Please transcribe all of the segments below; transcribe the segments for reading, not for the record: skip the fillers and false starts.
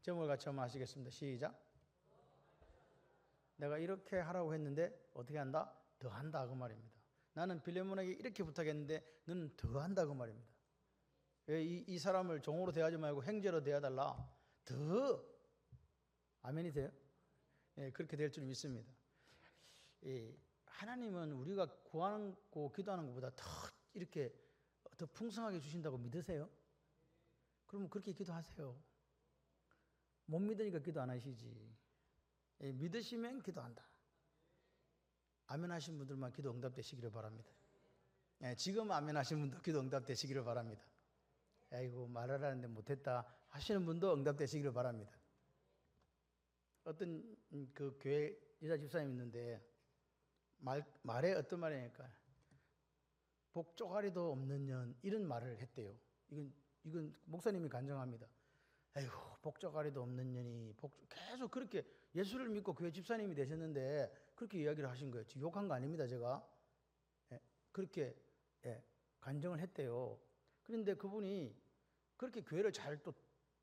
제목을 같이 한번 하시겠습니다. 시작. 내가 이렇게 하라고 했는데 어떻게 한다? 더 한다 그 말입니다. 나는 빌레몬에게 이렇게 부탁했는데 너는 더 한다 그 말입니다. 이 사람을 종으로 대하지 말고 형제로 대하달라. 더 아멘이 돼요? 예, 그렇게 될 줄 믿습니다. 하나님은 우리가 구하고 기도하는 것보다 더 이렇게 더 풍성하게 주신다고 믿으세요? 그러면 그렇게 기도하세요. 못 믿으니까 기도 안 하시지. 믿으시면 기도한다. 아멘 하신 분들만 기도 응답되시기를 바랍니다. 지금 아멘 하신 분도 기도 응답되시기를 바랍니다. 아이고 말하라는데 못했다 하시는 분도 응답되시기를 바랍니다. 어떤 그 교회 여자 집사님이 있는데 말에 어떤 말이니까 복조가리도 없는 년 이런 말을 했대요. 이건 목사님이 간증합니다. 아이고 복조가리도 없는 년이 계속 그렇게 예수를 믿고 교회 집사님이 되셨는데 그렇게 이야기를 하신 거예요. 욕한 거 아닙니다 제가. 그렇게 간증을 했대요. 그런데 그분이 그렇게 교회를 잘 또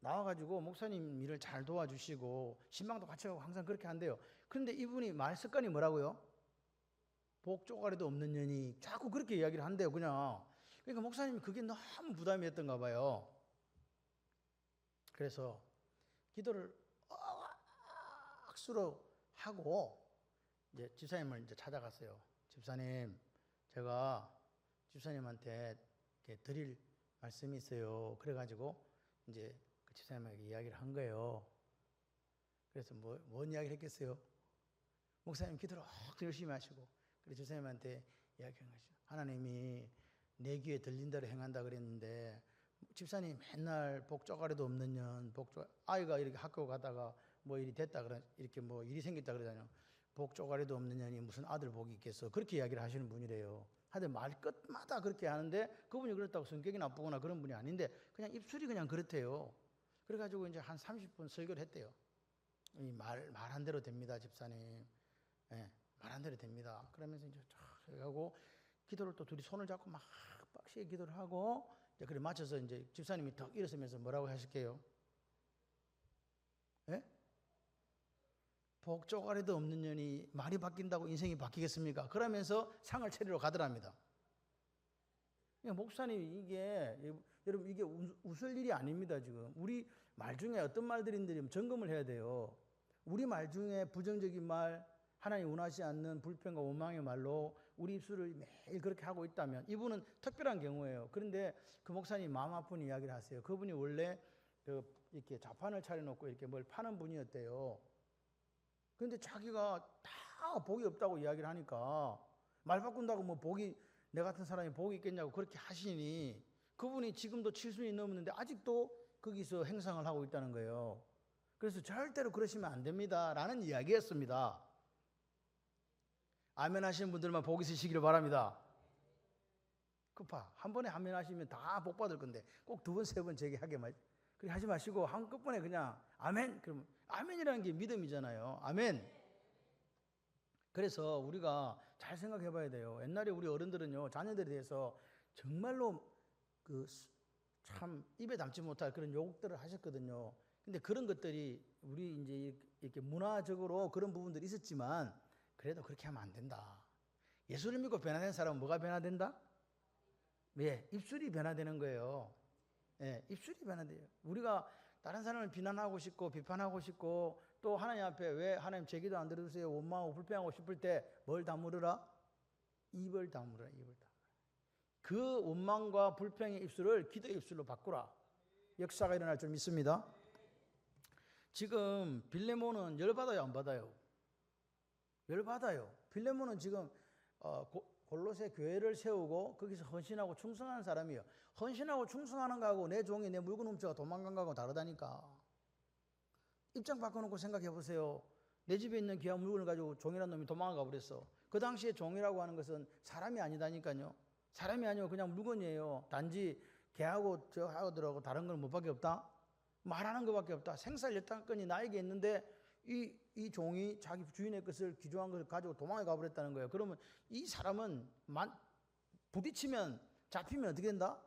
나와가지고 목사님 일을 잘 도와주시고 신방도 같이 하고 항상 그렇게 한대요. 그런데 이분이 말 습관이 뭐라고요? 복조가리도 없는 년이 자꾸 그렇게 이야기를 한대요. 그냥. 그러니까 목사님이 그게 너무 부담이었던가 봐요. 그래서 기도를 억수로 하고 이제 집사님을 이제 찾아갔어요. 집사님, 제가 집사님한테 이렇게 드릴 말씀이 있어요. 그래가지고 이제 그 집사님에게 이야기를 한 거예요. 그래서 뭔 이야기를 했겠어요? 목사님 기도를 열심히 하시고 그래서 집사님한테 이야기한 거죠. 하나님이 내 귀에 들린 대로 행한다 그랬는데 집사님 맨날 복조가리도 없는 년, 아이가 이렇게 학교 가다가 뭐 일이 됐다 이렇게 뭐 일이 생겼다 그러잖아요. 복조가리도 없는 년이 무슨 아들 복이 있겠어? 그렇게 이야기를 하시는 분이래요. 하여튼 말 끝마다 그렇게 하는데 그분이 그렇다고 성격이 나쁘거나 그런 분이 아닌데 그냥 입술이 그냥 그렇대요. 그래가지고 이제 한 30분 설교를 했대요. 말한 대로 됩니다, 집사님. 예, 말한 대로 됩니다. 그러면서 이제 쫙 하고 기도를 또 둘이 손을 잡고 막 빡시게 기도를 하고 이제 그래 맞춰서 이제 집사님이 턱 일어서면서 뭐라고 하실게요? 예? 복조가리도 없는 년이 말이 바뀐다고 인생이 바뀌겠습니까? 그러면서 상을 차리러 가더랍니다. 목사님 여러분 이게 웃을 일이 아닙니다. 지금 우리 말 중에 어떤 말들인지 점검을 해야 돼요. 우리 말 중에 부정적인 말, 하나님 원하지 않는 불평과 원망의 말로 우리 입술을 매일 그렇게 하고 있다면 이분은 특별한 경우예요. 그런데 그 목사님 마음 아픈 이야기를 하세요. 그분이 원래 이렇게 자판을 차려놓고 이렇게 뭘 파는 분이었대요. 그런데 자기가 다 복이 없다고 이야기를 하니까 말 바꾼다고 뭐 내 같은 사람이 복이 있겠냐고 그렇게 하시니 그분이 지금도 70이 넘었는데 아직도 거기서 행상을 하고 있다는 거예요. 그래서 절대로 그러시면 안 됩니다 라는 이야기였습니다. 아멘 하시는 분들만 복 있으시기를 바랍니다. 한 번에 아멘 하시면 다 복 받을 건데 꼭 두 번, 세 번 제게 하게 그렇게 하지 마시고 한꺼번에 그냥 아멘. 그럼 아멘이라는 게 믿음이잖아요. 아멘. 그래서 우리가 잘 생각해 봐야 돼요. 옛날에 우리 어른들은요, 자녀들에 대해서 정말로 참 입에 담지 못할 그런 요구들을 하셨거든요. 근데 그런 것들이 우리 이제 이렇게 문화적으로 그런 부분들이 있었지만 그래도 그렇게 하면 안 된다. 예수를 믿고 변화된 사람은 뭐가 변화된다? 입술이 변화되는 거예요. 입술이 변화돼요. 우리가 다른 사람을 비난하고 싶고 비판하고 싶고 또 하나님 앞에 왜 하나님 제 기도 안 들어주세요 원망하고 불평하고 싶을 때 뭘 다물으라? 입을 다물으라. 그 원망과 불평의 입술을 기도의 입술로 바꾸라. 역사가 일어날 줄 믿습니다. 지금 빌레몬은 열받아요 안 받아요? 열받아요. 빌레몬은 지금 골로새 교회를 세우고 거기서 헌신하고 충성하는 사람이에요. 헌신하고 충성하는 거하고 내 종이 내 물건 훔쳐가 도망간 거하고 다르다니까. 입장 바꿔놓고 생각해 보세요. 내 집에 있는 귀한 물건을 가지고 종이라는 놈이 도망가 버렸어. 그 당시에 종이라고 하는 것은 사람이 아니다니까요. 사람이 아니고 그냥 물건이에요. 단지 걔하고 저하고들하고 다른 건 뭐밖에 없다? 말하는 것밖에 없다. 생살 열탄건이 나에게 있는데 이 종이 자기 주인의 것을 귀중한 것을 가지고 도망해 가버렸다는 거예요. 그러면 이 사람은 부딪히면 잡히면 어떻게 된다?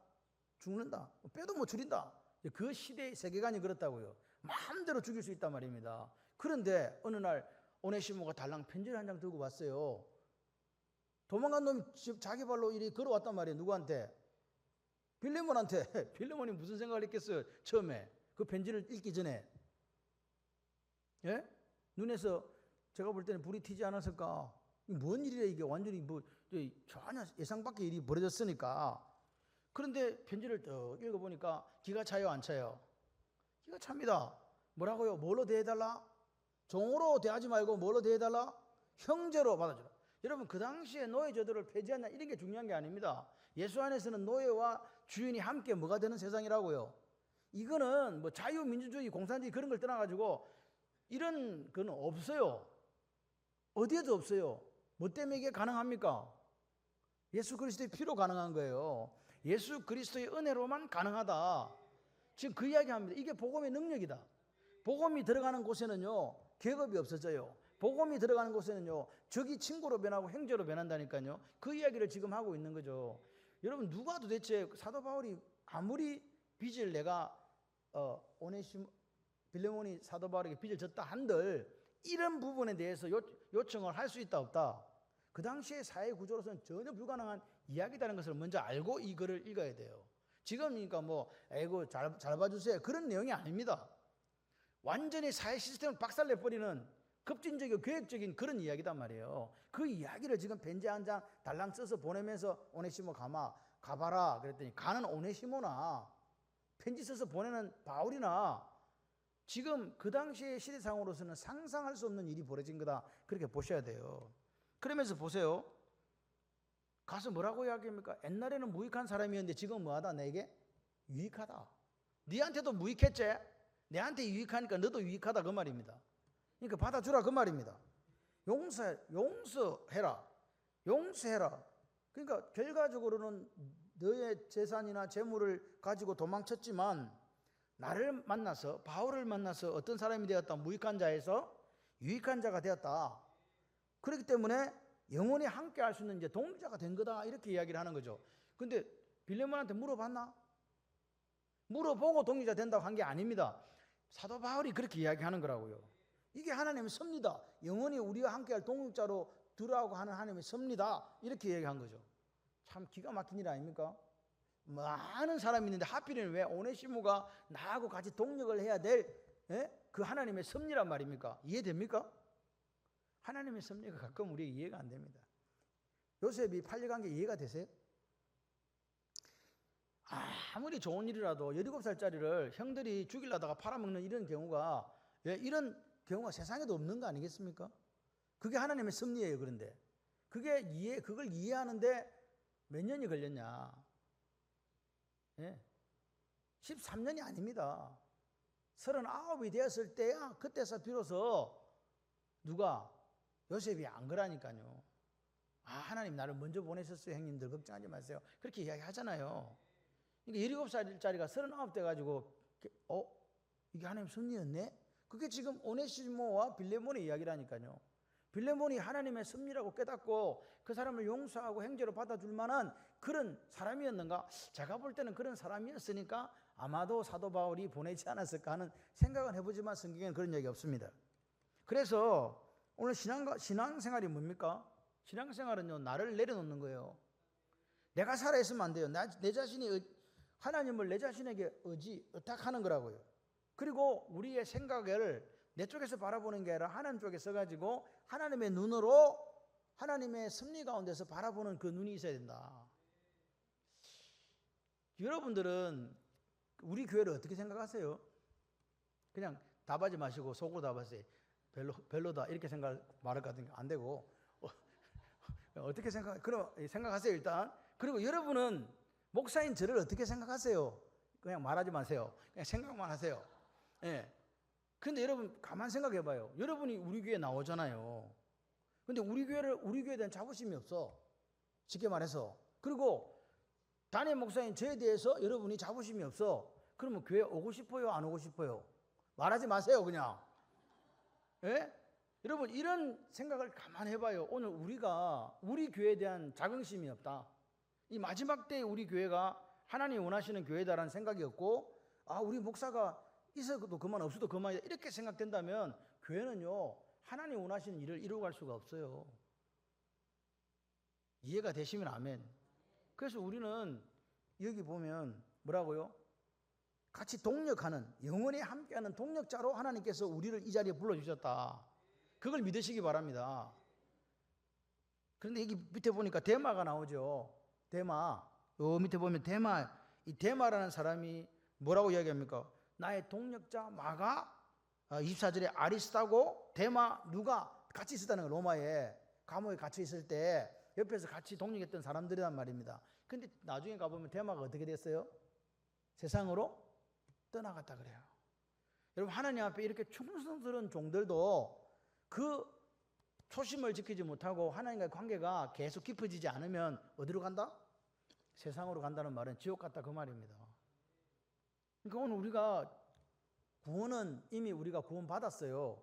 죽는다. 뼈도 못 추린다. 그 시대의 세계관이 그렇다고요. 마음대로 죽일 수 있단 말입니다. 그런데 어느 날 오네시모가 달랑 편지를 한 장 들고 왔어요. 도망간 놈이 자기 발로 이리 걸어왔단 말이에요. 누구한테? 빌레몬한테. 빌레몬이 무슨 생각을 했겠어요? 처음에 그 편지를 읽기 전에. 예? 눈에서 제가 볼 때는 불이 튀지 않았을까? 뭔 일이래 이게. 완전히 뭐 전혀 예상 밖의 일이 벌어졌으니까. 그런데 편지를 또 읽어보니까 기가 차요 안 차요? 기가 찹니다. 뭐라고요? 뭘로 대해달라? 종으로 대하지 말고 뭘로 대해달라? 형제로 받아주라. 여러분, 그 당시에 노예제도를 폐지하냐 이런 게 중요한 게 아닙니다. 예수 안에서는 노예와 주인이 함께 뭐가 되는 세상이라고요. 이거는 뭐 자유민주주의, 공산주의 그런 걸 떠나가지고 이런 건 없어요. 어디에도 없어요. 뭐 때문에 이게 가능합니까? 예수 그리스도의 피로 가능한 거예요. 예수 그리스도의 은혜로만 가능하다. 지금 그 이야기합니다. 이게 복음의 능력이다. 복음이 들어가는 곳에는요, 계급이 없어져요. 복음이 들어가는 곳에는요, 적이 친구로 변하고 형제로 변한다니까요. 그 이야기를 지금 하고 있는 거죠. 여러분, 누가 도대체 사도 바울이 아무리 빚을 내가 빌레몬이 사도 바울에게 빚을 졌다 한들 이런 부분에 대해서 요청을 할 수 있다 없다. 그 당시의 사회 구조로서는 전혀 불가능한 이야기라는 것을 먼저 알고 이 글을 읽어야 돼요. 지금이니까 뭐 아이고 잘 봐주세요 그런 내용이 아닙니다. 완전히 사회 시스템을 박살내버리는 급진적이고 계획적인 그런 이야기단 말이에요. 그 이야기를 지금 편지 한 장 달랑 써서 보내면서 오네시모 가봐라 그랬더니 가는 오네시모나 편지 써서 보내는 바울이나 지금 그 당시의 시대상으로서는 상상할 수 없는 일이 벌어진 거다. 그렇게 보셔야 돼요. 그러면서 보세요. 가서 뭐라고 이야기합니까? 옛날에는 무익한 사람이었는데 지금 뭐하다? 내게 유익하다. 네한테도 무익했지? 내한테 유익하니까 너도 유익하다 그 말입니다. 그러니까 받아주라 그 말입니다. 용서해라. 그러니까 결과적으로는 너의 재산이나 재물을 가지고 도망쳤지만 나를 만나서 바울을 만나서 어떤 사람이 되었다? 무익한 자에서 유익한 자가 되었다. 그렇기 때문에 영원히 함께 할 수 있는 이제 동자가 된 거다. 이렇게 이야기를 하는 거죠. 근데 빌레몬한테 물어봤나? 물어보고 동의자 된다고 한 게 아닙니다. 사도 바울이 그렇게 이야기하는 거라고요. 이게 하나님의 섭니다. 영원히 우리와 함께할 동역자로 들어가고 하는 하나님의 섭니다. 이렇게 이야기한 거죠. 참 기가 막힌 일 아닙니까? 많은 사람이 있는데 하필이면 왜 오네시모가 나하고 같이 동역을 해야 될 그 하나님의 섭리란 말입니까? 이해됩니까? 하나님의 섭리가 가끔 우리에게 이해가 안 됩니다. 요셉이 팔려간 게 이해가 되세요? 아무리 좋은 일이라도 17살짜리를 형들이 죽이려다가 팔아먹는 이런 경우가 세상에도 없는 거 아니겠습니까? 그게 하나님의 섭리예요. 그런데 그걸 이해하는데 몇 년이 걸렸냐? 13년이 아닙니다. 39이 되었을 때야 그때서 비로소 누가 요셉이 안 그러니까요. 하나님 나를 먼저 보내셨어요. 형님들 걱정하지 마세요. 그렇게 이야기하잖아요. 그러니까 17살짜리가 39 돼가지고 이게 하나님 섭리였네? 그게 지금 오네시모와 빌레몬의 이야기라니까요. 빌레몬이 하나님의 섭리라고 깨닫고 그 사람을 용서하고 형제로 받아줄 만한 그런 사람이었는가? 제가 볼 때는 그런 사람이었으니까 아마도 사도 바울이 보내지 않았을까 하는 생각은 해보지만 성경에는 그런 얘기 없습니다. 그래서 오늘 신앙생활이 뭡니까? 신앙생활은요, 나를 내려놓는 거예요. 내가 살아있으면 안 돼요. 내 자신이 하나님을 내 자신에게 의탁하는 거라고요. 그리고 우리의 생각을 내 쪽에서 바라보는 게 아니라 하나님 쪽에 써가지고 하나님의 눈으로 하나님의 섭리 가운데서 바라보는 그 눈이 있어야 된다. 여러분들은 우리 교회를 어떻게 생각하세요? 그냥 답하지 마시고 속으로 답하세요. 별로다 이렇게 말할 것 같으니까 안 되고 어떻게 생각하세요 일단. 그리고 여러분은 목사인 저를 어떻게 생각하세요? 그냥 말하지 마세요. 그냥 생각만 하세요. 그런데 여러분 가만 생각해 봐요. 여러분이 우리 교회에 나오잖아요. 근데 우리 교회에 대한 자부심이 없어. 쉽게 말해서. 그리고 담임 목사인 저에 대해서 여러분이 자부심이 없어. 그러면 교회 오고 싶어요? 안 오고 싶어요? 말하지 마세요 그냥. 여러분 이런 생각을 가만히 해봐요. 오늘 우리가 우리 교회에 대한 자긍심이 없다. 이 마지막 때에 우리 교회가 하나님이 원하시는 교회다라는 생각이 없고 우리 목사가 있어도 그만 없어도 그만이다 이렇게 생각된다면 교회는요 하나님 원하시는 일을 이루어갈 수가 없어요. 이해가 되시면 아멘. 그래서 우리는 여기 보면 뭐라고요? 같이 동력하는, 영원히 함께하는 동력자로 하나님께서 우리를 이 자리에 불러주셨다. 그걸 믿으시기 바랍니다. 그런데 여기 밑에 보니까 데마가 나오죠. 데마. 요 밑에 보면 데마, 이 데마라는 사람이 뭐라고 이야기합니까? 나의 동력자 마가, 24절에 아리스타고 데마 누가 같이 있었다는 거예요. 로마에 감옥에 갇혀 있을 때 옆에서 같이 동력했던 사람들이란 말입니다. 근데 나중에 가보면 데마가 어떻게 됐어요? 세상으로 떠나갔다 그래요. 여러분 하나님 앞에 이렇게 충성스러운 종들도 그 초심을 지키지 못하고 하나님과의 관계가 계속 깊어지지 않으면 어디로 간다? 세상으로 간다는 말은 지옥 같다 그 말입니다. 그러니까 오늘 우리가 구원은 이미 우리가 구원 받았어요.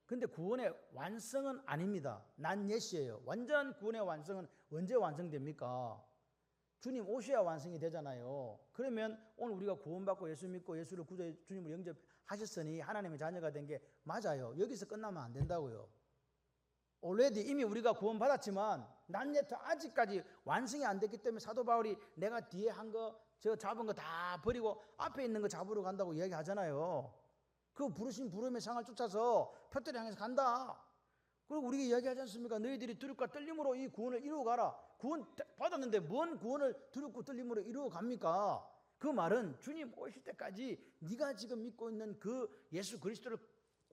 근데 구원의 완성은 아닙니다. 난 예시예요. 완전한 구원의 완성은 언제 완성됩니까? 주님 오셔야 완성이 되잖아요. 그러면 오늘 우리가 구원받고 예수 믿고 예수를 구주의 주님으로 영접하셨으니 하나님의 자녀가 된 게 맞아요. 여기서 끝나면 안 된다고요. already 이미 우리가 구원받았지만 난 여태 아직까지 완성이 안 됐기 때문에 사도 바울이 내가 뒤에 한 거 저 잡은 거 다 버리고 앞에 있는 거 잡으러 간다고 이야기하잖아요. 그 부르신 부름의 상을 쫓아서 표대를 향해서 간다. 그리고 우리가 이야기하지 않습니까? 너희들이 두렵과 떨림으로 이 구원을 이루어가라. 구원 받았는데 뭔 구원을 두렵고 떨림으로 이루어갑니까? 그 말은 주님 오실 때까지 네가 지금 믿고 있는 그 예수 그리스도를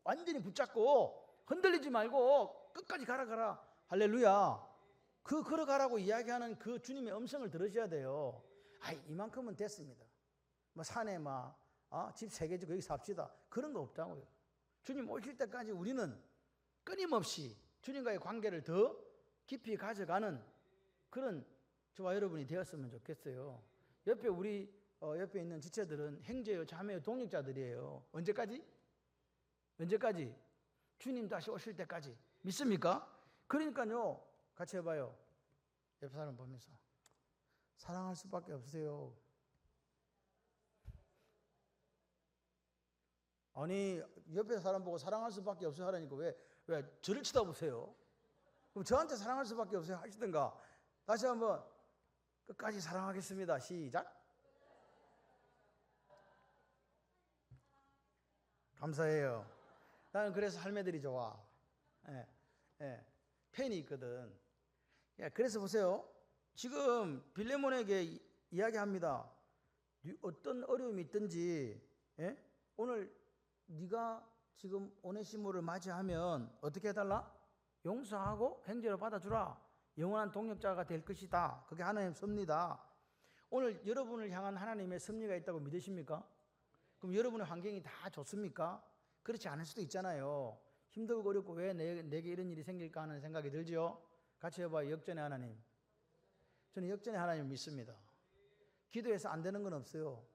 완전히 붙잡고 흔들리지 말고 끝까지 가라. 할렐루야. 그 걸어가라고 이야기하는 그 주님의 음성을 들으셔야 돼요. 이만큼은 됐습니다. 뭐 산에 집 3개 짓고 여기 삽시다. 그런 거 없다고요. 주님 오실 때까지 우리는 끊임없이 주님과의 관계를 더 깊이 가져가는 그런 저와 여러분이 되었으면 좋겠어요. 옆에 우리 옆에 있는 지체들은 형제요, 자매요, 동력자들이에요. 언제까지? 주님 다시 오실 때까지. 믿습니까? 그러니까요, 같이 해봐요. 옆 사람 보면서 사랑할 수밖에 없어요. 아니 옆에 사람 보고 사랑할 수밖에 없어요 하라니까 왜 저를 쳐다보세요? 그럼 저한테 사랑할 수밖에 없어요 하시든가. 다시 한번 끝까지 사랑하겠습니다. 시작. 감사해요. 나는 그래서 할매들이 좋아. 팬이 있거든. 그래서 보세요. 지금 빌레몬에게 이야기합니다. 어떤 어려움이 있든지 오늘 네가 지금 오네시모를 맞이하면 어떻게 해달라? 용서하고 형제로 받아주라. 영원한 동력자가 될 것이다. 그게 하나님의 섭리다. 오늘 여러분을 향한 하나님의 섭리가 있다고 믿으십니까? 그럼 여러분의 환경이 다 좋습니까? 그렇지 않을 수도 있잖아요. 힘들고 어렵고 왜 내게 이런 일이 생길까 하는 생각이 들죠? 같이 해봐요. 역전의 하나님. 저는 역전의 하나님을 믿습니다. 기도해서 안 되는 건 없어요.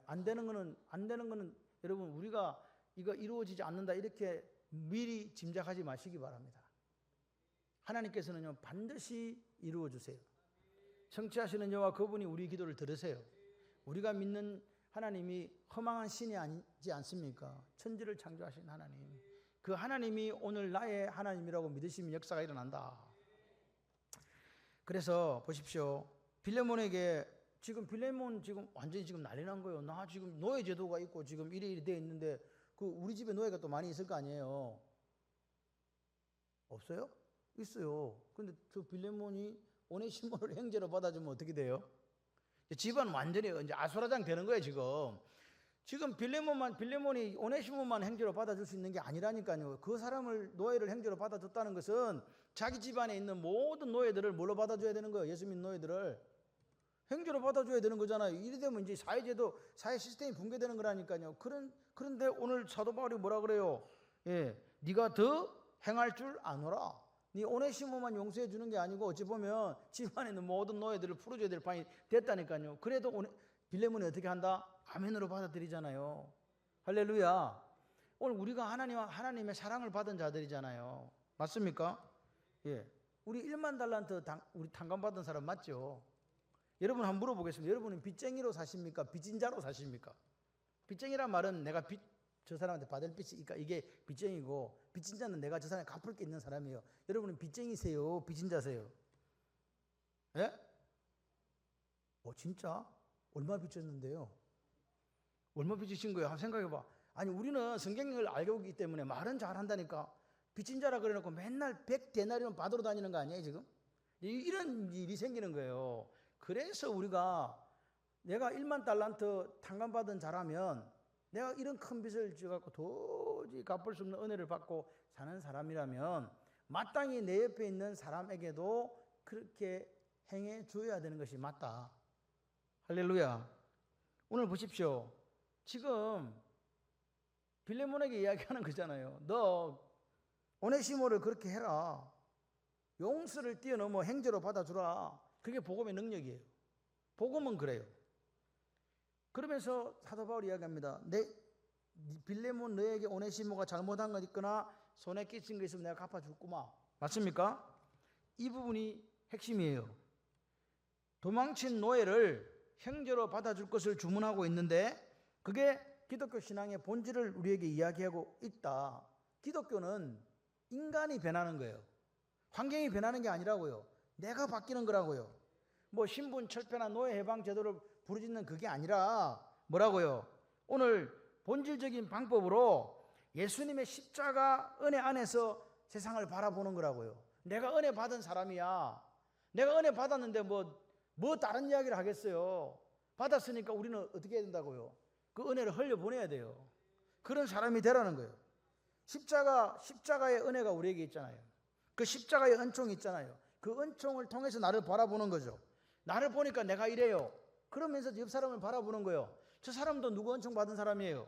안 되는 거는 여러분 우리가 이거 이루어지지 않는다 이렇게 미리 짐작하지 마시기 바랍니다. 하나님께서는요 반드시 이루어 주세요. 성취하시는 여호와 그분이 우리 기도를 들으세요. 우리가 믿는 하나님이 허망한 신이 아니지 않습니까? 천지를 창조하신 하나님. 그 하나님이 오늘 나의 하나님이라고 믿으시면 역사가 일어난다. 그래서 보십시오. 빌레몬에게 지금 빌레몬 지금 완전히 지금 난리 난 거예요. 나 지금 노예 제도가 있고 지금 이래 돼 있는데 그 우리 집에 노예가 또 많이 있을 거 아니에요. 없어요? 있어요. 근데 저 빌레몬이 오네시모를 형제로 받아주면 어떻게 돼요? 집안 완전히 이제 아수라장 되는 거예요, 지금. 지금 빌레몬이 오네시모만 형제로 받아줄 수 있는 게 아니라니까요. 그 사람을 노예를 형제로 받아줬다는 것은 자기 집안에 있는 모든 노예들을 뭘로 받아줘야 되는 거예요? 예수 믿는 노예들을 형제로 받아줘야 되는 거잖아요. 이래 되면 이제 사회제도, 사회 시스템이 붕괴되는 거라니까요. 그런데 오늘 사도 바울이 뭐라 그래요? 네가 더 행할 줄 아노라. 네 오네시모만 용서해 주는 게 아니고 어찌 보면 집안에 있는 모든 노예들을 풀어줘야 될 판이 됐다니까요. 그래도 빌레몬이 어떻게 한다? 아멘으로 받아들이잖아요. 할렐루야. 오늘 우리가 하나님의 사랑을 받은 자들이잖아요. 맞습니까? 우리 1만 달란트 우리 탕감받은 사람 맞죠? 여러분 한번 물어보겠습니다. 여러분은 빚쟁이로 사십니까? 빚진 자로 사십니까? 빚쟁이란 말은 내가 저 사람한테 받을 빚이, 그러니까 이게 빚쟁이고, 빚진 자는 내가 저 사람에 갚을 게 있는 사람이에요. 여러분은 빚쟁이세요? 빚진 자세요? 예? 진짜? 얼마 빚졌는데요? 얼마 빚으신 거예요? 한번 생각해봐. 아니, 우리는 성경을 알고 있기 때문에 말은 잘한다니까. 빚진 자라 그래놓고 맨날 100데나리온 받으러 다니는 거 아니에요, 지금? 이런 일이 생기는 거예요. 그래서 우리가 내가 1만 달란트 탕감받은 자라면 내가 이런 큰 빚을 져갖고 도저히 갚을 수 없는 은혜를 받고 사는 사람이라면 마땅히 내 옆에 있는 사람에게도 그렇게 행해 줘야 되는 것이 맞다. 할렐루야. 오늘 보십시오. 지금 빌레몬에게 이야기하는 거잖아요. 너 오네시모를 그렇게 해라. 용서를 뛰어넘어 행제로 받아주라. 그게 복음의 능력이에요. 복음은 그래요. 그러면서 사도 바울이 이야기합니다. 빌레몬 너에게 오네시모가 잘못한 것 있거나 손에 끼친 거 있으면 내가 갚아줄 꾸마. 맞습니까? 이 부분이 핵심이에요. 도망친 노예를 형제로 받아줄 것을 주문하고 있는데 그게 기독교 신앙의 본질을 우리에게 이야기하고 있다. 기독교는 인간이 변하는 거예요. 환경이 변하는 게 아니라고요. 내가 바뀌는 거라고요. 뭐 신분 철폐나 노예 해방 제도를 부르짖는 그게 아니라 뭐라고요? 오늘 본질적인 방법으로 예수님의 십자가 은혜 안에서 세상을 바라보는 거라고요. 내가 은혜 받은 사람이야. 내가 은혜 받았는데 뭐 다른 이야기를 하겠어요. 받았으니까 우리는 어떻게 해야 된다고요? 그 은혜를 흘려보내야 돼요. 그런 사람이 되라는 거예요. 십자가의 은혜가 우리에게 있잖아요. 그 십자가의 은총이 있잖아요. 그 은총을 통해서 나를 바라보는 거죠. 나를 보니까 내가 이래요. 그러면서 옆 사람을 바라보는 거예요. 저 사람도 누구 은총 받은 사람이에요.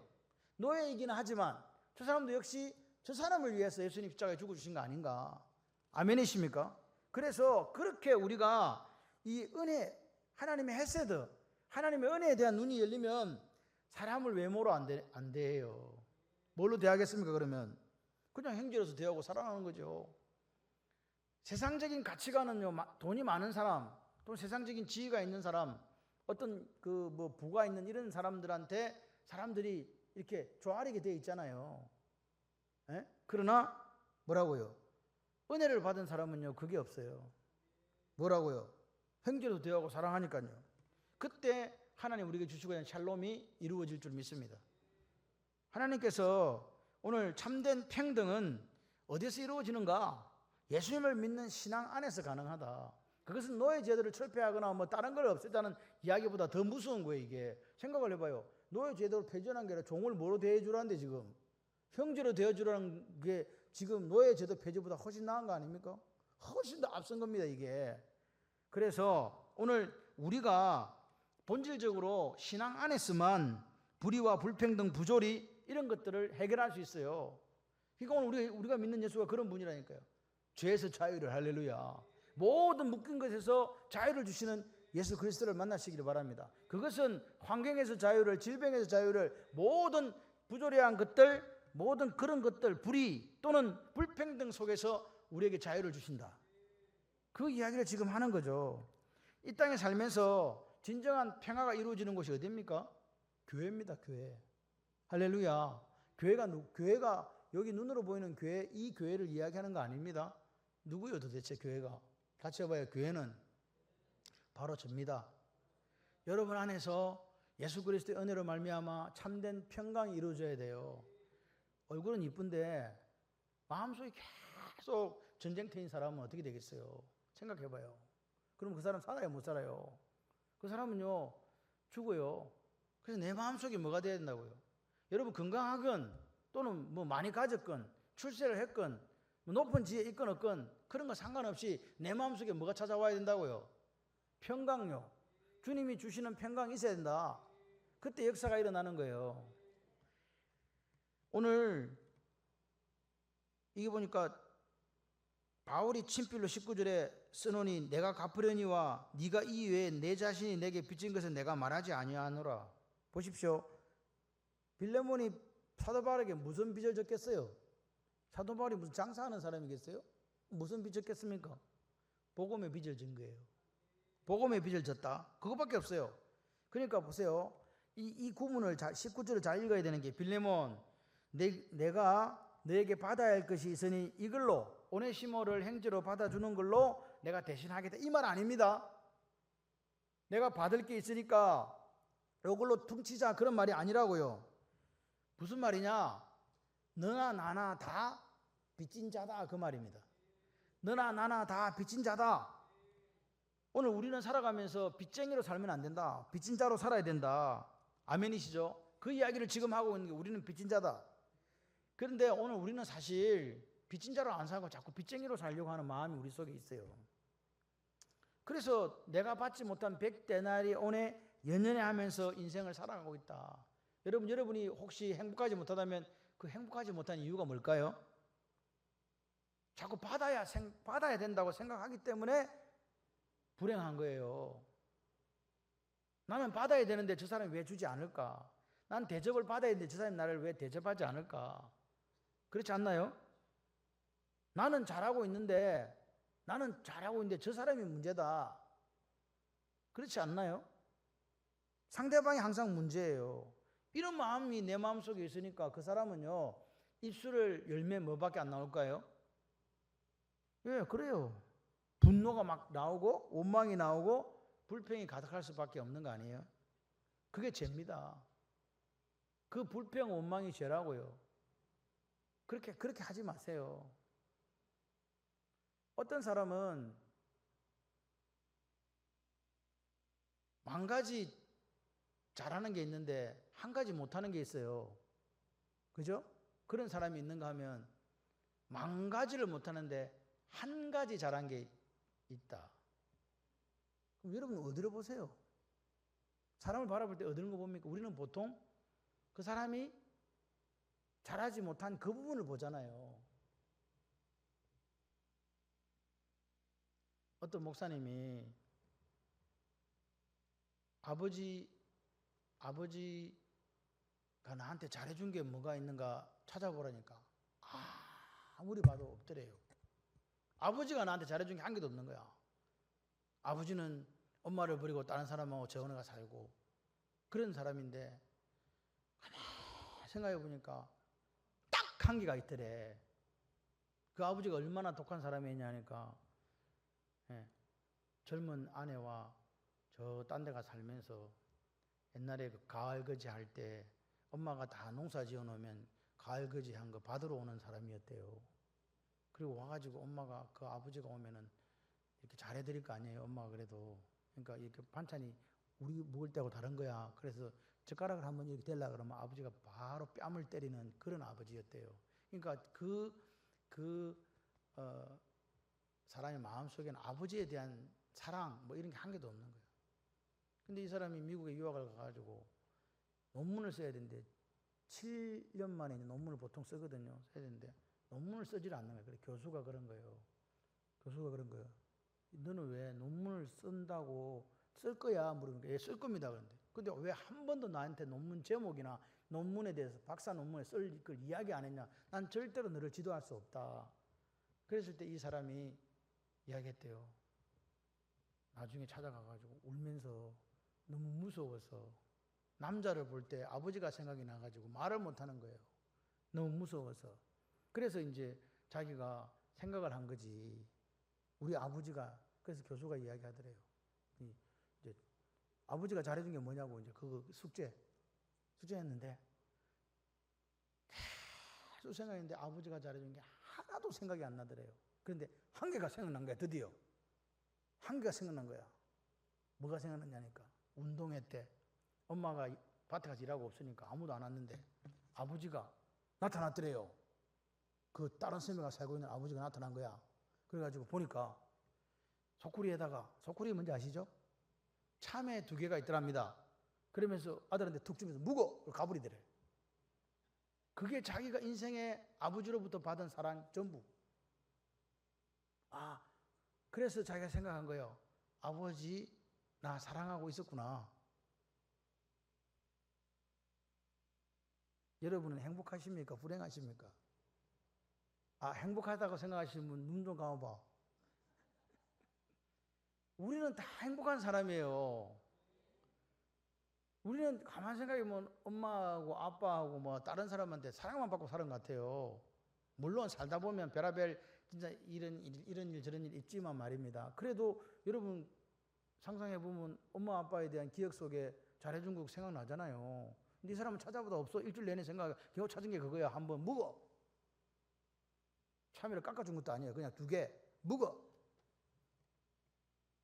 노예이기는 하지만 저 사람도 역시 저 사람을 위해서 예수님 십자가에 죽어주신 거 아닌가. 아멘이십니까? 그래서 그렇게 우리가 이 은혜, 하나님의 헤세드, 하나님의 은혜에 대한 눈이 열리면 사람을 외모로 안 대해요. 뭘로 대하겠습니까? 그러면 그냥 행제로서 대하고 살아가는 거죠. 세상적인 가치관은요, 돈이 많은 사람, 또 세상적인 지위가 있는 사람, 어떤 부가 있는 이런 사람들한테 사람들이 이렇게 조아리게 되어 있잖아요. 에? 그러나 뭐라고요? 은혜를 받은 사람은요, 그게 없어요. 뭐라고요? 형제로 대하고 사랑하니까요. 그때 하나님 우리에게 주시고 있는 샬롬이 이루어질 줄 믿습니다. 하나님께서 오늘 참된 평등은 어디서 이루어지는가? 예수님을 믿는 신앙 안에서 가능하다. 그것은 노예 제도를 철폐하거나 다른 걸 없애자는 이야기보다 더 무서운 거예요. 이게 생각을 해봐요. 노예 제도를 폐지하는 게 아니라 종을 뭐로 대해주라는데 지금 형제로 대해주라는 게 지금 노예 제도 폐지보다 훨씬 나은 거 아닙니까? 훨씬 더 앞선 겁니다. 이게. 그래서 오늘 우리가 본질적으로 신앙 안에서만 불의와 불평등, 부조리 이런 것들을 해결할 수 있어요. 그러니까 오늘 우리가 믿는 예수가 그런 분이라니까요. 죄에서 자유를, 할렐루야. 모든 묶인 것에서 자유를 주시는 예수 그리스도를 만나시기를 바랍니다. 그것은 환경에서 자유를, 질병에서 자유를, 모든 부조리한 것들, 모든 그런 것들, 불의 또는 불평등 속에서 우리에게 자유를 주신다. 그 이야기를 지금 하는 거죠. 이 땅에 살면서 진정한 평화가 이루어지는 곳이 어디입니까? 교회입니다. 교회. 할렐루야. 교회가 여기 눈으로 보이는 교회, 이 교회를 이야기하는 거 아닙니다. 누구요 도대체 교회가? 같이 해봐요. 교회는 바로 접니다. 여러분 안에서 예수 그리스도의 은혜로 말미암아 참된 평강이 이루어져야 돼요. 얼굴은 이쁜데 마음속에 계속 전쟁터인 사람은 어떻게 되겠어요? 생각해봐요. 그럼 그 사람 살아요? 못 살아요? 그 사람은요 죽어요. 그래서 내 마음속에 뭐가 돼야 된다고요? 여러분 건강하건 또는 많이 가졌건 출세를 했건 높은 지위에 있건 없건 그런 거 상관없이 내 마음속에 뭐가 찾아와야 된다고요? 평강요. 주님이 주시는 평강이 있어야 된다. 그때 역사가 일어나는 거예요. 오늘 이게 보니까 바울이 친필로 19절에 써놓으니 내가 갚으려니와 네가 이외에 내 자신이 내게 빚진 것은 내가 말하지 아니하노라. 보십시오. 빌레몬이 사도 바울에게 무슨 빚을 졌겠어요? 사도 바울이 무슨 장사하는 사람이겠어요? 무슨 빚 졌겠습니까? 복음의 빚을 진 거예요. 복음의 빚을 졌다. 그것밖에 없어요. 그러니까 보세요. 이 구문을 19절을 잘 읽어야 되는 게 빌레몬 내가 너에게 받아야 할 것이 있으니 이걸로 오네시모를 행제로 받아주는 걸로 내가 대신하겠다. 이 말 아닙니다. 내가 받을 게 있으니까 이걸로 퉁치자 그런 말이 아니라고요. 무슨 말이냐? 너나 나나 다 빚진 자다 그 말입니다. 너나 나나 다 빚진 자다. 오늘 우리는 살아가면서 빚쟁이로 살면 안 된다. 빚진 자로 살아야 된다. 아멘이시죠? 그 이야기를 지금 하고 있는 게 우리는 빚진 자다. 그런데 오늘 우리는 사실 빚진 자로 안 살고 자꾸 빚쟁이로 살려고 하는 마음이 우리 속에 있어요. 그래서 내가 받지 못한 100데나리온에 연연해 하면서 인생을 살아가고 있다. 여러분이 혹시 행복하지 못하다면 그 행복하지 못한 이유가 뭘까요? 자꾸 받아야 된다고 생각하기 때문에 불행한 거예요. 나는 받아야 되는데 저 사람이 왜 주지 않을까? 난 대접을 받아야 되는데 저 사람이 나를 왜 대접하지 않을까? 그렇지 않나요? 나는 잘하고 있는데 저 사람이 문제다. 그렇지 않나요? 상대방이 항상 문제예요. 이런 마음이 내 마음속에 있으니까 그 사람은요, 입술을 열면 뭐밖에 안 나올까요? 예, 그래요. 분노가 막 나오고 원망이 나오고 불평이 가득할 수밖에 없는 거 아니에요? 그게 죄입니다. 그 불평 원망이 죄라고요. 그렇게 하지 마세요. 어떤 사람은 만 가지 잘하는 게 있는데 한 가지 못하는 게 있어요. 그죠? 그런 사람이 있는가 하면 만 가지를 못하는데 한 가지 잘한 게 있다. 그럼 여러분 어디로 보세요? 사람을 바라볼 때 어디로 봅니까? 우리는 보통 그 사람이 잘하지 못한 그 부분을 보잖아요. 어떤 목사님이 아버지가 나한테 잘해준 게 뭐가 있는가 찾아보라니까 아무리 봐도 없더래요. 아버지가 나한테 잘해준 게 한 개도 없는 거야. 아버지는 엄마를 버리고 다른 사람하고 재혼해가 살고 그런 사람인데 가만히 생각해 보니까 딱 한 개가 있더래. 그 아버지가 얼마나 독한 사람이었냐 하니까 젊은 아내와 저 딴 데가 살면서 옛날에 그 가을거지 할 때 엄마가 다 농사 지어 놓으면 가을거지 한 거 받으러 오는 사람이었대요. 그리고 와가지고 엄마가 그 아버지가 오면은 이렇게 잘해드릴 거 아니에요. 엄마가 그래도. 그러니까 이렇게 반찬이 우리 먹을 때하고 다른 거야. 그래서 젓가락을 한번 이렇게 대려고 그러면 아버지가 바로 뺨을 때리는 그런 아버지였대요. 그러니까 사람의 마음속에는 아버지에 대한 사랑 뭐 이런 게 한 개도 없는 거예요. 근데 이 사람이 미국에 유학을 가가지고 논문을 써야 되는데 7년 만에 논문을 보통 쓰거든요. 써야 되는데 논문을 쓰질 않는 거예요. 그래 교수가 그런 거예요. 너는 왜 논문을 쓴다고 쓸 거야? 물으니까 예, 쓸 겁니다. 그런데 근데 왜 한 번도 나한테 논문 제목이나 논문에 대해서 박사 논문에 쓸 걸 이야기 안 했냐? 난 절대로 너를 지도할 수 없다. 그랬을 때 이 사람이 이야기했대요. 나중에 찾아가가지고 울면서 너무 무서워서 남자를 볼 때 아버지가 생각이 나가지고 말을 못하는 거예요. 너무 무서워서. 그래서 이제 자기가 생각을 한 거지. 우리 아버지가 그래서 교수가 이야기하더래요. 이제 아버지가 잘해준 게 뭐냐고 이제 그 숙제했는데 계속 생각했는데 아버지가 잘해준 게 하나도 생각이 안 나더래요. 그런데 한 개가 생각난 거야. 드디어 한 개가 생각난 거야. 뭐가 생각났냐니까 운동회 때 엄마가 밭에 가서 일하고 없으니까 아무도 안 왔는데 아버지가 나타났더래요. 그 다른 선배가 살고 있는 아버지가 나타난 거야. 그래가지고 보니까 소쿠리에 뭔지 아시죠? 참외 2개가 있더랍니다. 그러면서 아들한테 툭 주면서 묵어! 가버리더래. 그게 자기가 인생의 아버지로부터 받은 사랑 전부. 그래서 자기가 생각한 거예요. 아버지 나 사랑하고 있었구나. 여러분은 행복하십니까? 불행하십니까? 행복하다고 생각하시는 분 눈 좀 감아봐. 우리는 다 행복한 사람이에요. 우리는 가만 생각해보면 엄마하고 아빠하고 뭐 다른 사람한테 사랑만 받고 사는 것 같아요. 물론 살다 보면 별의별 진짜 이런 일 저런 일 있지만 말입니다. 그래도 여러분 상상해보면 엄마 아빠에 대한 기억 속에 잘해준 거 생각나잖아요. 근데 이 사람은 찾아보다 없어. 일주일 내내 생각 겨우 찾은 게 그거야. 한번 묵어. 참외를 깎아준 것도 아니에요. 그냥 2개 묵어.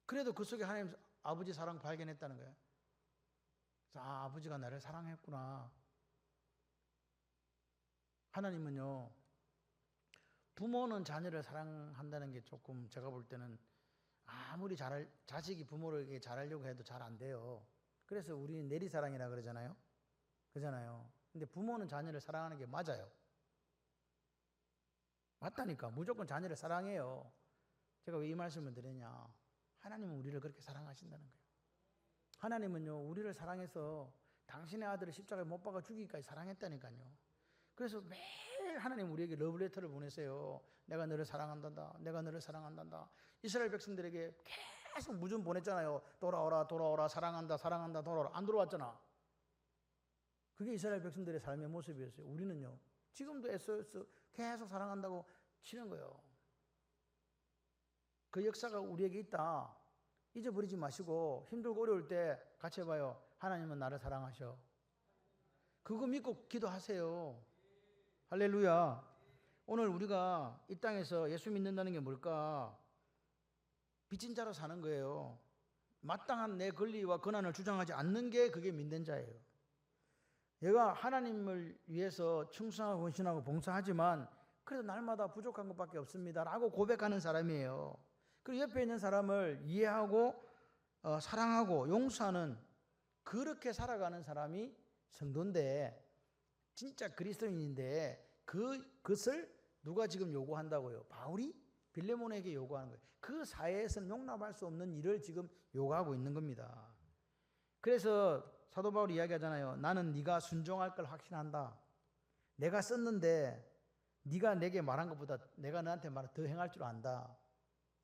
그래도 그 속에 하나님 아버지 사랑 발견했다는 거예요. 아, 아버지가 나를 사랑했구나. 하나님은요, 부모는 자녀를 사랑한다는 게 조금 제가 볼 때는 아무리 자식이 부모를 잘하려고 해도 잘 안 돼요. 그래서 우리는 내리사랑이라 그러잖아요. 그잖아요. 근데 부모는 자녀를 사랑하는 게 맞아요. 맞다니까. 무조건 자녀를 사랑해요. 제가 왜 이 말씀을 드리냐. 하나님은 우리를 그렇게 사랑하신다는 거예요. 하나님은요, 우리를 사랑해서 당신의 아들을 십자가에 못 박아 죽이기까지 사랑했다니까요. 그래서 매일 하나님 우리에게 러브레터를 보내세요. 내가 너를 사랑한단다. 내가 너를 사랑한단다. 이스라엘 백성들에게 계속 무전 보냈잖아요. 돌아오라, 돌아오라, 사랑한다, 사랑한다, 돌아오라. 안 돌아왔잖아. 그게 이스라엘 백성들의 삶의 모습이었어요. 우리는요, 지금도 SOS 계속 사랑한다고 치는 거예요. 그 역사가 우리에게 있다. 잊어버리지 마시고 힘들고 어려울 때 같이 해봐요. 하나님은 나를 사랑하셔. 그거 믿고 기도하세요. 할렐루야. 오늘 우리가 이 땅에서 예수 믿는다는 게 뭘까? 빚진 자로 사는 거예요. 마땅한 내 권리와 권한을 주장하지 않는 게 그게 믿는 자예요. 얘가 하나님을 위해서 충성하고 헌신하고 봉사하지만 그래도 날마다 부족한 것밖에 없습니다 라고 고백하는 사람이에요. 그리고 옆에 있는 사람을 이해하고 사랑하고 용서하는 그렇게 살아가는 사람이 성도인데 진짜 그리스도인인데 그것을 누가 지금 요구한다고요? 바울이 빌레몬에게 요구하는 거예요. 그 사회에서는 용납할 수 없는 일을 지금 요구하고 있는 겁니다. 그래서 사도 바울이 이야기하잖아요. 나는 네가 순종할 걸 확신한다. 내가 썼는데 네가 내게 말한 것보다 내가 너한테 말을 더 행할 줄 안다.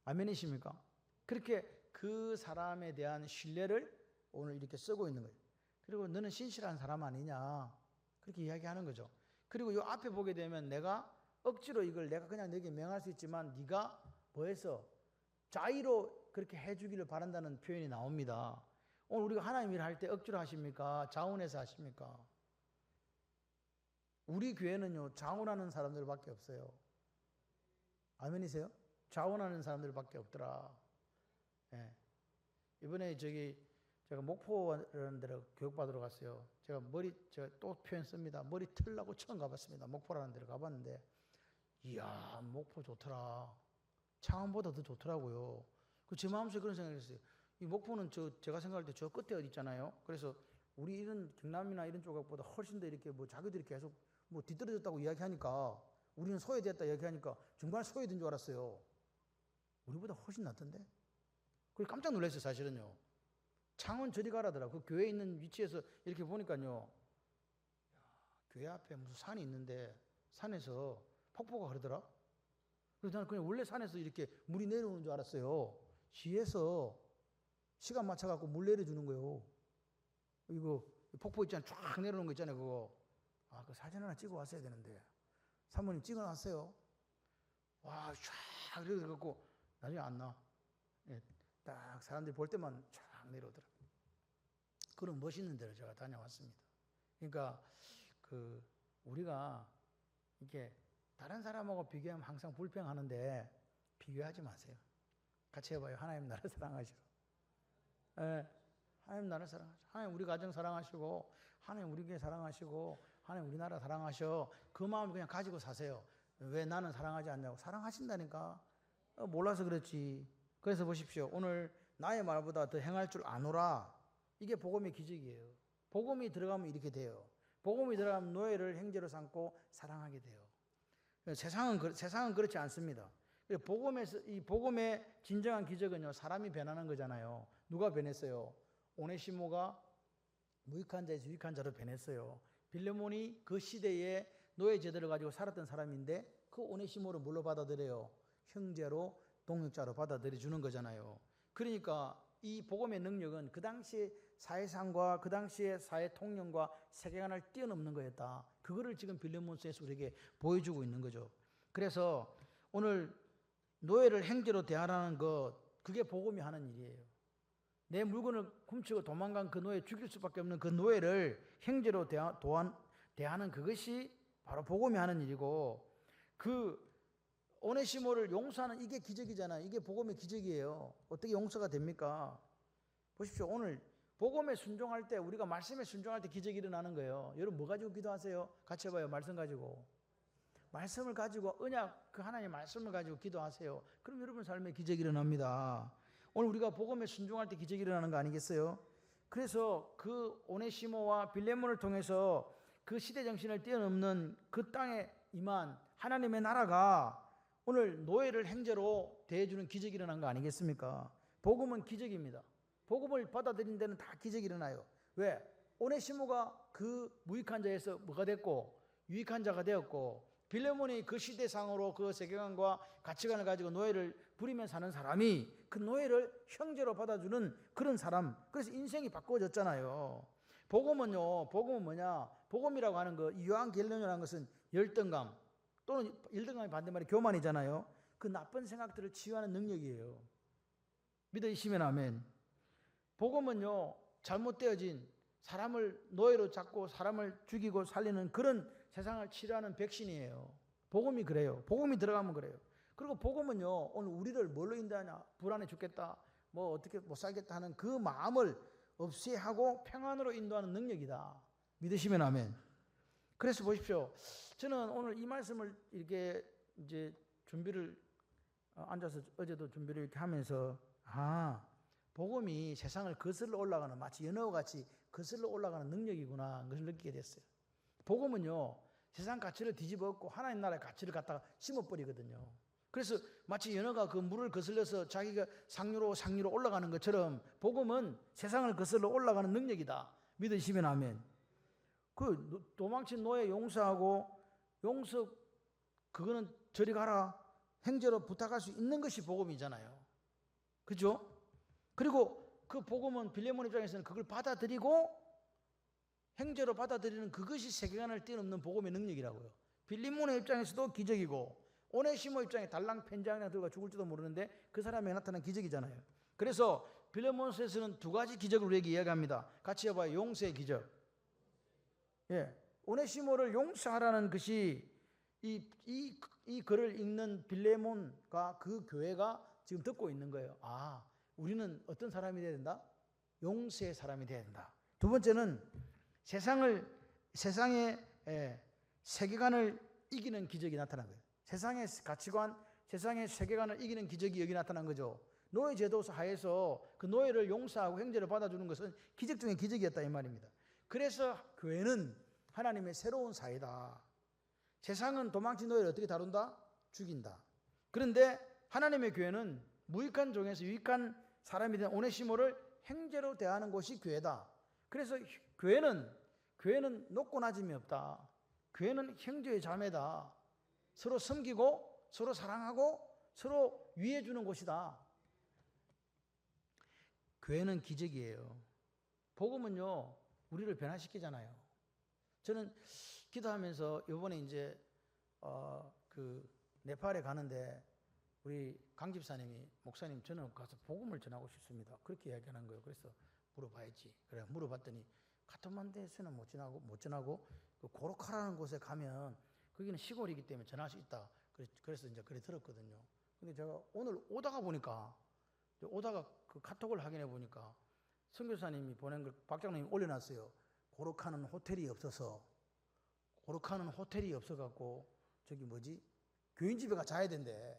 아멘이십니까? 그렇게 그 사람에 대한 신뢰를 오늘 이렇게 쓰고 있는 거예요. 그리고 너는 신실한 사람 아니냐 그렇게 이야기하는 거죠. 그리고 이 앞에 보게 되면 내가 억지로 이걸 내가 그냥 너에게 명할 수 있지만 네가 뭐해서 자의로 그렇게 해주기를 바란다는 표현이 나옵니다. 오늘 우리가 하나님 일을 할 때 억지로 하십니까? 자원해서 하십니까? 우리 교회는요 자원하는 사람들밖에 없어요. 아멘이세요? 자원하는 사람들밖에 없더라. 예. 이번에 제가 목포라는 데로 교육받으러 갔어요. 제가 또 표현 씁니다. 머리 틀라고 처음 가봤습니다. 목포라는 데로 가봤는데, 이야, 목포 좋더라. 창원보다 더 좋더라고요. 제 마음속에 그런 생각이 있어요. 이 목포는 제가 생각할 때 저 끝에 어디 있잖아요. 그래서 우리 이런 경남이나 이런 쪽보다 훨씬 더 이렇게 자기들이 계속 뒤떨어졌다고 이야기하니까 우리는 소외됐다 이야기하니까 정말 소외된 줄 알았어요. 우리보다 훨씬 낫던데? 그래서 깜짝 놀랐어요, 사실은요. 창원 저리 가라더라. 그 교회 있는 위치에서 이렇게 보니까요. 교회 앞에 무슨 산이 있는데 산에서 폭포가 흐르더라. 그래서 나는 그냥 원래 산에서 이렇게 물이 내려오는 줄 알았어요. 시에서 시간 맞춰갖고 물 내려주는 거예요. 이거 폭포 있잖아요. 쫙 내려오는 거 있잖아요. 그거. 그 사진 하나 찍어 왔어야 되는데. 사모님 찍어놨어요. 와, 쫙 이래갖고 나중에 안 나. 예, 딱 사람들이 볼 때만 쫙 내려오더라. 그런 멋있는 데를 제가 다녀왔습니다. 그러니까 우리가 이렇게 다른 사람하고 비교하면 항상 불평하는데 비교하지 마세요. 같이 해봐요. 하나님 나를 사랑하시오. 예, 하나님 나를 사랑하시오. 하나님 우리 가정 사랑하시고 하나님 우리 교회 사랑하시고 하나님 우리나라 사랑하셔. 그 마음 그냥 가지고 사세요. 왜 나는 사랑하지 않냐고. 사랑하신다니까. 몰라서 그렇지. 그래서 보십시오. 오늘 나의 말보다 더 행할 줄 아노라. 이게 복음의 기적이에요. 복음이 들어가면 이렇게 돼요. 복음이 들어가면 노예를 형제로 삼고 사랑하게 돼요. 세상은 그렇지 않습니다. 이 복음의 진정한 기적은요, 사람이 변하는 거잖아요. 누가 변했어요? 오네시모가 무익한 자에서 유익한 자로 변했어요. 빌레몬이 그 시대에 노예 제도를 가지고 살았던 사람인데 그 오네시모를 뭘로 받아들여요? 형제로 동역자로 받아들여 주는 거잖아요. 그러니까 이 복음의 능력은 그 당시의 사회상과 그 당시의 사회 통념과 세계관을 뛰어넘는 거였다. 그거를 지금 빌레몬서에서 우리에게 보여주고 있는 거죠. 그래서 오늘 노예를 행제로 대하라는 것, 그게 복음이 하는 일이에요. 내 물건을 훔치고 도망간 그 노예, 죽일 수밖에 없는 그 노예를 행제로 대하는 그것이 바로 복음이 하는 일이고, 그 오네시모를 용서하는 이게 기적이잖아요. 이게 복음의 기적이에요. 어떻게 용서가 됩니까? 보십시오. 오늘 복음에 순종할 때, 우리가 말씀에 순종할 때 기적이 일어나는 거예요. 여러분 뭐 가지고 기도하세요? 같이 해봐요. 말씀 가지고. 말씀을 가지고, 언약, 그 하나님의 말씀을 가지고 기도하세요. 그럼 여러분 삶에 기적이 일어납니다. 오늘 우리가 복음에 순종할 때 기적이 일어나는 거 아니겠어요? 그래서 그 오네시모와 빌레몬을 통해서 그 시대 정신을 뛰어넘는 그 땅에 임한 하나님의 나라가 오늘 노예를 행제로 대해주는 기적이 일어난 거 아니겠습니까? 복음은 기적입니다. 복음을 받아들인 데는 다 기적이 일어나요. 왜? 오네시모가 그 무익한 자에서 뭐가 됐고 유익한 자가 되었고, 빌레몬이 그 시대상으로 그 세계관과 가치관을 가지고 노예를 부리며 사는 사람이 그 노예를 형제로 받아주는 그런 사람. 그래서 인생이 바꿔졌잖아요. 복음은 뭐냐? 복음이라고 하는 거, 요한겔리온이라는 것은 열등감, 또는 열등감의 반대말이 교만이잖아요. 그 나쁜 생각들을 치유하는 능력이에요. 믿으시면 아멘. 복음은요, 잘못되어진 사람을 노예로 잡고 사람을 죽이고 살리는 그런 세상을 치료하는 백신이에요. 복음이 그래요. 복음이 들어가면 그래요. 그리고 복음은요, 오늘 우리를 뭘로 인도하냐? 불안해 죽겠다, 뭐 어떻게 못 살겠다 하는 그 마음을 없애하고 평안으로 인도하는 능력이다. 믿으시면 아멘. 그래서 보십시오. 저는 오늘 이 말씀을 이렇게 이제 준비를 앉아서 어제도 준비를 이렇게 하면서, 복음이 세상을 거슬러 올라가는, 마치 연어와 같이 거슬러 올라가는 능력이구나, 그것을 느끼게 됐어요. 복음은요, 세상 가치를 뒤집어 엎고 하나님 나라의 가치를 갖다가 심어버리거든요. 그래서 마치 연어가 그 물을 거슬려서 자기가 상류로 올라가는 것처럼 복음은 세상을 거슬러 올라가는 능력이다. 믿으시면 아멘. 그 도망친 노예 용서하고, 그거는 저리 가라, 행제로 부탁할 수 있는 것이 복음이잖아요. 그죠? 그리고 그 복음은 빌레몬 입장에서는 그걸 받아들이고 행제로 받아들이는 그것이 세계관을 뛰어넘는 복음의 능력이라고요. 빌레몬의 입장에서도 기적이고, 오네시모 입장에 달랑 편지 하나 들고 죽을지도 모르는데 그 사람에게 나타난 기적이잖아요. 그래서 빌레몬서에서는 두 가지 기적을 우리에게 이야기합니다. 같이 해봐요. 용서의 기적. 예, 오네시모를 용서하라는 것이 이 글을 읽는 빌레몬과 그 교회가 지금 듣고 있는 거예요. 우리는 어떤 사람이 돼야 된다? 용서의 사람이 돼야 된다. 두 번째는 세상의 세계관을 이기는 기적이 나타난 거예요. 세상의 가치관, 세상의 세계관을 이기는 기적이 여기 나타난 거죠. 노예 제도 하에서 그 노예를 용서하고 형제를 받아주는 것은 기적 중에 기적이었다, 이 말입니다. 그래서 교회는 하나님의 새로운 사회다. 세상은 도망친 노예를 어떻게 다룬다? 죽인다. 그런데 하나님의 교회는 무익한 종에서 유익한 사람이 된 오네시모를 형제로 대하는 곳이 교회다. 그래서 교회는 높고 낮음이 없다. 교회는 형제의 자매다. 서로 섬기고 서로 사랑하고 서로 위해 주는 곳이다. 교회는 기적이에요. 복음은요, 우리를 변화시키잖아요. 저는 기도하면서 이번에 이제 그 네팔에 가는데 우리 강 집사님이, 목사님, 저는 가서 복음을 전하고 싶습니다, 그렇게 이야기하는 거예요. 그래서 물어봐야지. 그래 물어봤더니 카트만두에서는 못 전하고 그 고로카라는 곳에 가면 거기는 시골이기 때문에 전할 수 있다. 그래서 이제 그래 들었거든요. 근데 제가 오늘 오다가 그 카톡을 확인해 보니까 선교사님이 보낸 걸 박장님이 올려놨어요. 고로카는 호텔이 없어갖고 교인 집에 가 자야 된대.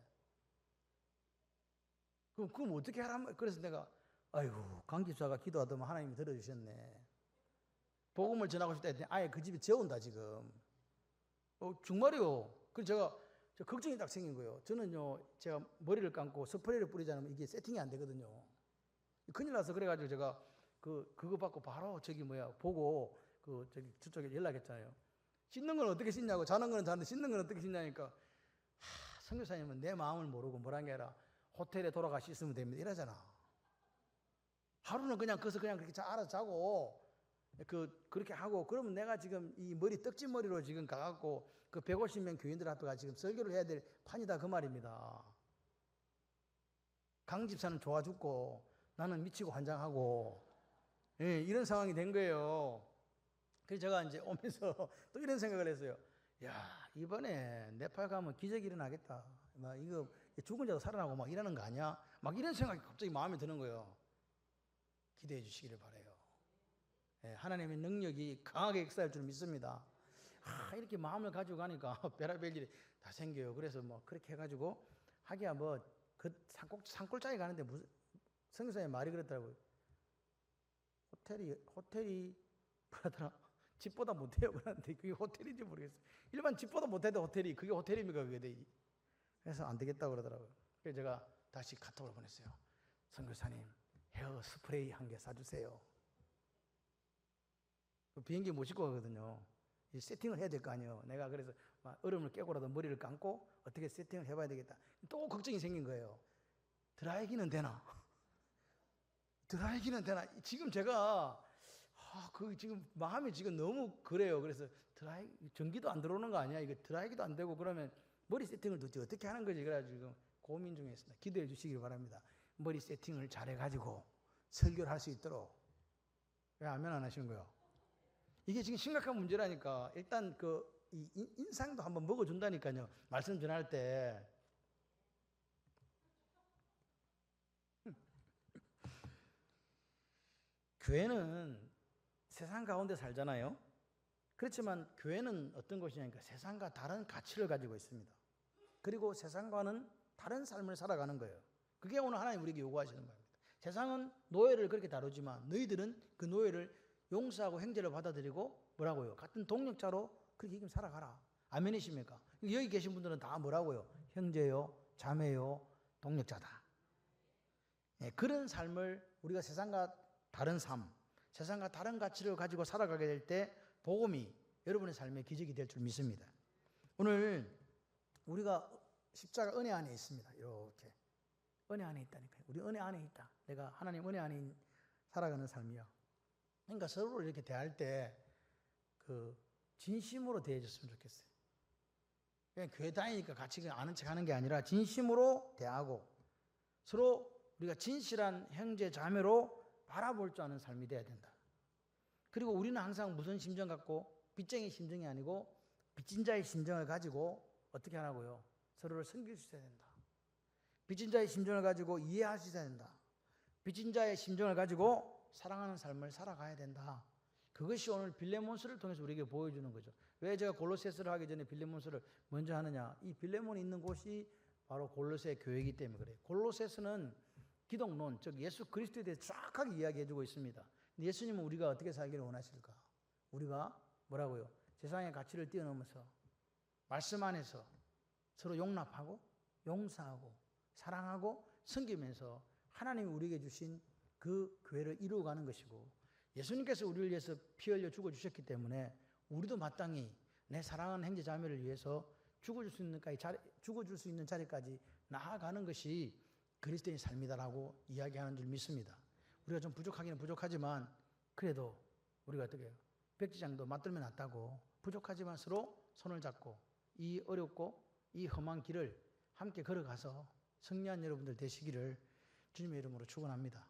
그럼 어떻게 하란 말이야? 그래서 내가 아이고, 강 집사가 기도하더만 하나님이 들어주셨네. 복음을 전하고 싶다 했더니 아예 그 집에 재운다 지금. 정말이요. 그래서 제가 걱정이 딱 생긴 거예요. 저는요, 제가 머리를 감고 스프레이를 뿌리지 않으면 이게 세팅이 안 되거든요. 큰일 나서 그래가지고 제가 그거 받고 바로 보고 저쪽에 연락했잖아요. 씻는 건 어떻게 씻냐고. 자는 건 자는데 씻는 건 어떻게 씻냐니까, 선교사님은 내 마음을 모르고 뭐란 게 아니라 호텔에 돌아가 씻으면 됩니다 이러잖아. 하루는 그냥 거기서 그냥 그렇게 알아서 자고 그렇게 하고 그러면 내가 지금 이 머리 떡지머리로 지금 가갖고 그 150명 교인들 앞에가 지금 설교를 해야 될 판이다 그 말입니다. 강 집사는 좋아 죽고 나는 미치고 환장하고 이런 상황이 된 거예요. 그래서 제가 이제 오면서 또 이런 생각을 했어요. 야, 이번에 네팔 가면 기적이 일어나겠다. 막 이거 죽은 자도 살아나고 막 이러는 거 아니야? 막 이런 생각이 갑자기 마음에 드는 거예요. 기대해 주시기를 바라요. 하나님의 능력이 강하게 역사할 줄 믿습니다. 이렇게 마음을 가지고 가니까 별의별 일이 다 생겨요. 그래서 뭐 그렇게 해가지고 하기야 뭐 그 산골짜기 가는데 무슨 성교사님 말이 그랬더라고요. 호텔이 뭐라더라? 집보다 못해요. 그러는데 그게 호텔인지 모르겠어요. 일반 집보다 못해도 호텔이 그게 호텔입니까? 그게 그래서 안 되겠다고 그러더라고요. 그래서 제가 다시 카톡을 보냈어요. 선교사님 헤어 스프레이 한 개 사주세요. 비행기 못 싣고 가거든요. 이 세팅을 해야 될 거 아니에요. 내가 그래서 막 얼음을 깨고라도 머리를 감고 어떻게 세팅을 해봐야 되겠다. 또 걱정이 생긴 거예요. 드라이기는 되나? 드라이기는 되나? 지금 제가 지금 마음이 지금 너무 그래요. 그래서 전기도 안 들어오는 거 아니야? 이거 드라이기도 안 되고 그러면 머리 세팅을 도대체 어떻게 하는 거지? 그래가지고 지금 고민 중에 있습니다. 기도해 주시길 바랍니다. 머리 세팅을 잘해가지고 설교를 할 수 있도록. 왜 아멘 안 하시는 거예요? 이게 지금 심각한 문제라니까. 일단 이 인상도 한번 먹어준다니까요. 말씀 전할 때. 교회는 세상 가운데 살잖아요. 그렇지만 교회는 어떤 것이냐니까 세상과 다른 가치를 가지고 있습니다. 그리고 세상과는 다른 삶을 살아가는 거예요. 그게 오늘 하나님 우리에게 요구하시는 겁니다. 세상은 노예를 그렇게 다루지만 너희들은 그 노예를 용서하고 형제를 받아들이고 뭐라고요? 같은 동력자로 그렇게 지금 살아가라. 아멘이십니까? 여기 계신 분들은 다 뭐라고요? 형제요, 자매요, 동력자다. 그런 삶을 우리가 세상과 다른 삶, 세상과 다른 가치를 가지고 살아가게 될 때 복음이 여러분의 삶에 기적이 될 줄 믿습니다. 오늘 우리가 십자가 은혜 안에 있습니다. 이렇게 은혜 안에 있다니까요. 우리 은혜 안에 있다. 내가 하나님 은혜 안에 살아가는 삶이야. 그러니까 서로 이렇게 대할 때 진심으로 대해줬으면 좋겠어요. 그냥 교회 다니니까 같이 아는 척 하는 게 아니라 진심으로 대하고 서로 우리가 진실한 형제 자매로 바라볼 줄 아는 삶이 돼야 된다. 그리고 우리는 항상 무슨 심정 갖고 빚쟁이 심정이 아니고 빚진 자의 심정을 가지고 어떻게 하라고요? 서로를 섬길 수 있어야 된다. 빚진 자의 심정을 가지고 이해할 수 있어야 된다. 빚진 자의 심정을 가지고 사랑하는 삶을 살아가야 된다. 그것이 오늘 빌레몬서를 통해서 우리에게 보여주는 거죠. 왜 제가 골로새서를 하기 전에 빌레몬서를 먼저 하느냐? 이 빌레몬이 있는 곳이 바로 골로새 교회이기 때문에 그래요. 골로새서는 기독론, 즉 예수 그리스도에 대해 정확하게 이야기해주고 있습니다. 근데 예수님은 우리가 어떻게 살기를 원하실까? 우리가 뭐라고요? 세상의 가치를 뛰어넘어서 말씀 안에서 서로 용납하고 용서하고 사랑하고 섬기면서 하나님이 우리에게 주신 그 교회를 이루어가는 것이고 예수님께서 우리를 위해서 피 흘려 죽어주셨기 때문에 우리도 마땅히 내 사랑하는 형제 자매를 위해서 죽어줄 수 있는 자리까지 나아가는 것이 그리스도인의 삶이다라고 이야기하는 줄 믿습니다. 우리가 좀 부족하기는 부족하지만 그래도 우리가 어떻게 해요? 백지장도 맞들면 낫다고 부족하지만 서로 손을 잡고 이 어렵고 이 험한 길을 함께 걸어가서 승리한 여러분들 되시기를 주님의 이름으로 축원합니다.